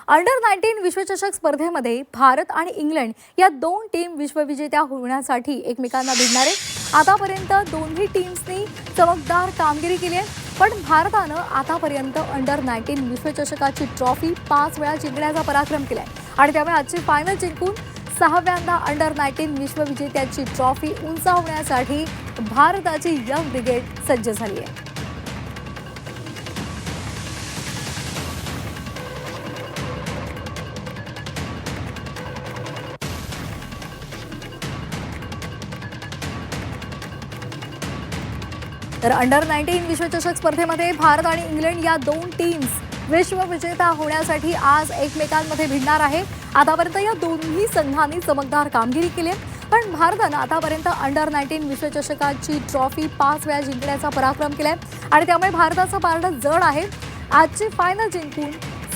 Under 19 विश्वचषक स्पर्धेमध्ये भारत आणि इंग्लंड या दोन टीम विश्वविजेत्या होण्यासाठी एकमेकांना भिडणार आहेत। आतापर्यंत दोन्ही टीम्सनी चमकदार कामगिरी केली आहे, पण भारतानं आतापर्यंत अंडर 19 विश्वचषकाची ट्रॉफी 5 वेळा जिंकण्याचा पराक्रम केलाय आणि त्यामुळे आजची फायनल जिंकून 6व्यांदा अंडर 19 विश्वविजेत्याची ट्रॉफी उंचावण्यासाठी भारताची यंग ब्रिगेड सज्ज झाली आहे। तर अंडर 19 विश्वचषक स्पर्धेमध्ये भारत आणि इंग्लंड या दोन टीम्स विश्वविजेता होण्यासाठी आज एकमेकांमध्ये भिडणार आहे। आतापर्यंत या दोन्ही संघांनी चमकदार कामगिरी केली आहे, पण भारतानं आतापर्यंत अंडर 19 विश्वचषकाची ट्रॉफी 5 वेळा जिंकण्याचा पराक्रम केलाय आणि त्यामुळे भारताचं पारडं जड आहे। आजची फायनल जिंकून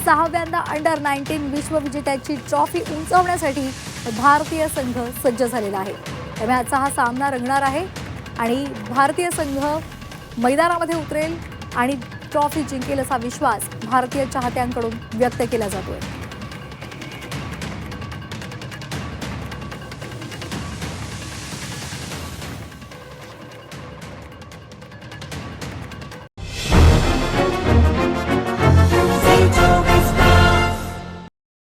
6व्यांदा अंडर 19 विश्वविजेत्याची ट्रॉफी उंचावण्यासाठी भारतीय संघ सज्ज झालेला आहे। त्यामुळे आजचा हा सामना रंगणार आहे आणि भारतीय संघ मैदानामध्ये उतरेल आणि ट्रॉफी जिंकेल असा विश्वास भारतीय चाहत्यांकडून व्यक्त केला जातोय।